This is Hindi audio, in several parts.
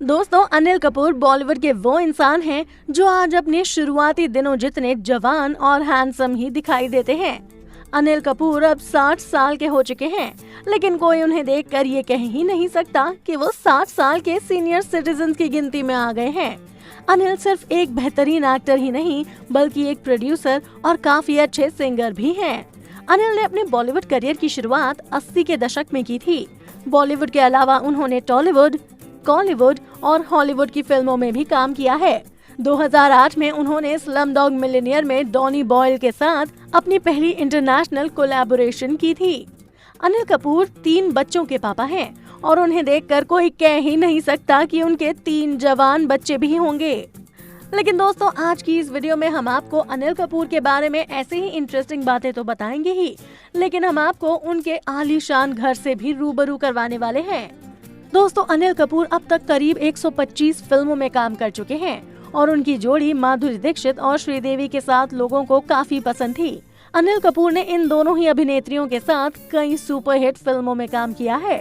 दोस्तों, अनिल कपूर बॉलीवुड के वो इंसान हैं जो आज अपने शुरुआती दिनों जितने जवान और हैंडसम ही दिखाई देते हैं। अनिल कपूर अब 60 साल के हो चुके हैं, लेकिन कोई उन्हें देखकर ये कह ही नहीं सकता कि वो 60 साल के सीनियर सिटीजन की गिनती में आ गए हैं। अनिल सिर्फ एक बेहतरीन एक्टर ही नहीं, बल्कि एक प्रोड्यूसर और काफी अच्छे सिंगर भी हैं। अनिल ने अपने बॉलीवुड करियर की शुरुआत 80 के दशक में की थी। बॉलीवुड के अलावा उन्होंने टॉलीवुड, कॉलीवुड और हॉलीवुड की फिल्मों में भी काम किया है। 2008 में उन्होंने स्लमडॉग मिलियनेयर में डॉनी बॉयल के साथ अपनी पहली इंटरनेशनल कोलैबोरेशन की थी। अनिल कपूर 3 बच्चों के पापा हैं और उन्हें देखकर कोई कह ही नहीं सकता कि उनके 3 जवान बच्चे भी होंगे। लेकिन दोस्तों, आज की इस वीडियो में हम आपको अनिल कपूर के बारे में ऐसे ही इंटरेस्टिंग बातें तो बताएंगे ही, लेकिन हम आपको उनके आलीशान घर से भी रूबरू करवाने वाले हैं। दोस्तों, अनिल कपूर अब तक करीब 125 फिल्मों में काम कर चुके हैं और उनकी जोड़ी माधुरी दीक्षित और श्रीदेवी के साथ लोगों को काफी पसंद थी। अनिल कपूर ने इन दोनों ही अभिनेत्रियों के साथ कई सुपरहिट फिल्मों में काम किया है।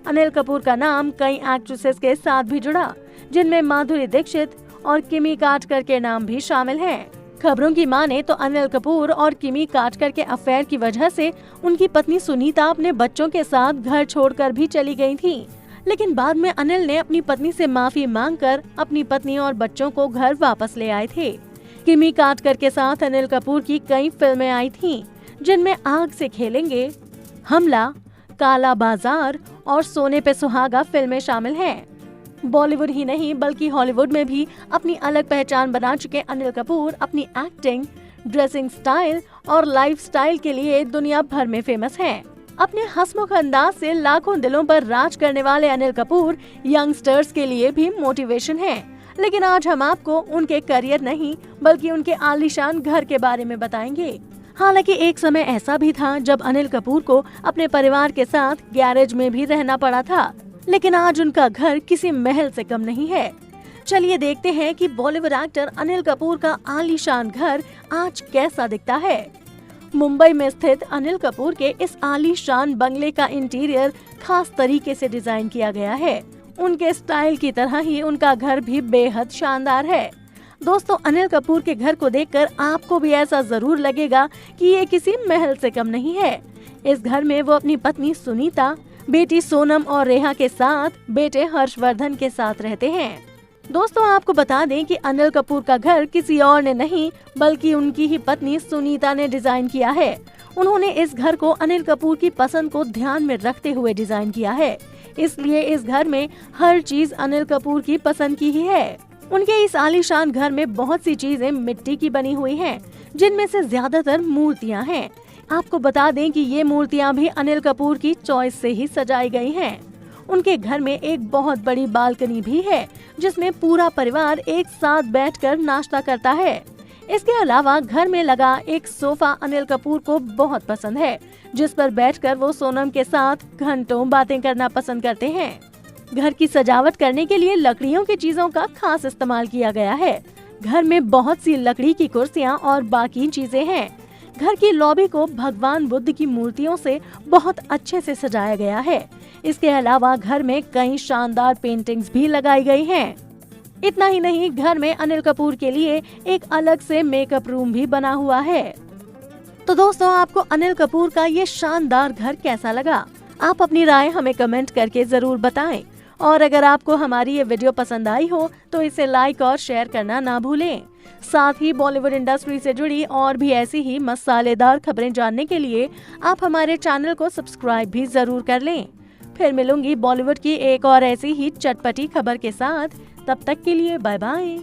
अनिल कपूर का नाम कई एक्ट्रेसेस के साथ भी जुड़ा, जिनमें माधुरी दीक्षित और किमी काटकर के नाम भी शामिल हैं। खबरों की माने तो अनिल कपूर और किमी काटकर के अफेयर की वजह से उनकी पत्नी सुनीता अपने बच्चों के साथ घर छोड़कर भी चली गई थी। लेकिन बाद में अनिल ने अपनी पत्नी से माफी मांगकर अपनी पत्नी और बच्चों को घर वापस ले आए थे। किमी काटकर के साथ अनिल कपूर की कई फिल्में आई थीं, जिनमें आग से खेलेंगे, हमला, काला बाजार और सोने पे सुहागा फिल्में शामिल हैं। बॉलीवुड ही नहीं बल्कि हॉलीवुड में भी अपनी अलग पहचान बना चुके अनिल कपूर अपनी एक्टिंग, ड्रेसिंग स्टाइल और लाइफस्टाइल के लिए दुनिया भर में फेमस हैं। अपने हंसमुख अंदाज से लाखों दिलों पर राज करने वाले अनिल कपूर यंगस्टर्स के लिए भी मोटिवेशन हैं। लेकिन आज हम आपको उनके करियर नहीं बल्कि उनके आलीशान घर के बारे में बताएंगे। हालांकि एक समय ऐसा भी था जब अनिल कपूर को अपने परिवार के साथ गैरेज में भी रहना पड़ा था, लेकिन आज उनका घर किसी महल से कम नहीं है। चलिए देखते हैं कि बॉलीवुड एक्टर अनिल कपूर का आलीशान घर आज कैसा दिखता है। मुंबई में स्थित अनिल कपूर के इस आलीशान बंगले का इंटीरियर खास तरीके से डिजाइन किया गया है। उनके स्टाइल की तरह ही उनका घर भी बेहद शानदार है। दोस्तों, अनिल कपूर के घर को देखकर आपको भी ऐसा जरूर लगेगा कि ये किसी महल से कम नहीं है। इस घर में वो अपनी पत्नी सुनीता, बेटी सोनम और रेहा के साथ बेटे हर्षवर्धन के साथ रहते हैं। दोस्तों, आपको बता दें कि अनिल कपूर का घर किसी और ने नहीं बल्कि उनकी ही पत्नी सुनीता ने डिजाइन किया है। उन्होंने इस घर को अनिल कपूर की पसंद को ध्यान में रखते हुए डिजाइन किया है, इसलिए इस घर में हर चीज अनिल कपूर की पसंद की ही है। उनके इस आलीशान घर में बहुत सी चीजें मिट्टी की बनी हुई हैं, जिनमें से ज्यादातर मूर्तियां हैं। आपको बता दें कि ये मूर्तियां भी अनिल कपूर की चॉइस से ही सजाई गई हैं। उनके घर में एक बहुत बड़ी बालकनी भी है, जिसमें पूरा परिवार एक साथ बैठकर नाश्ता करता है। इसके अलावा घर में लगा एक सोफा अनिल कपूर को बहुत पसंद है, जिस पर बैठकर वो सोनम के साथ घंटों बातें करना पसंद करते हैं। घर की सजावट करने के लिए लकड़ियों की चीजों का खास इस्तेमाल किया गया है। घर में बहुत सी लकड़ी की कुर्सियां और बाकी चीजें हैं। घर की लॉबी को भगवान बुद्ध की मूर्तियों से बहुत अच्छे से सजाया गया है। इसके अलावा घर में कई शानदार पेंटिंग्स भी लगाई गई हैं। इतना ही नहीं, घर में अनिल कपूर के लिए एक अलग से मेकअप रूम भी बना हुआ है। तो दोस्तों, आपको अनिल कपूर का ये शानदार घर कैसा लगा? आप अपनी राय हमें कमेंट करके जरूर बताएं। और अगर आपको हमारी ये वीडियो पसंद आई हो तो इसे लाइक और शेयर करना ना भूलें। साथ ही बॉलीवुड इंडस्ट्री से जुड़ी और भी ऐसी ही मसालेदार खबरें जानने के लिए आप हमारे चैनल को सब्सक्राइब भी जरूर कर लें। फिर मिलूंगी बॉलीवुड की एक और ऐसी ही चटपटी खबर के साथ। तब तक के लिए बाय बाय।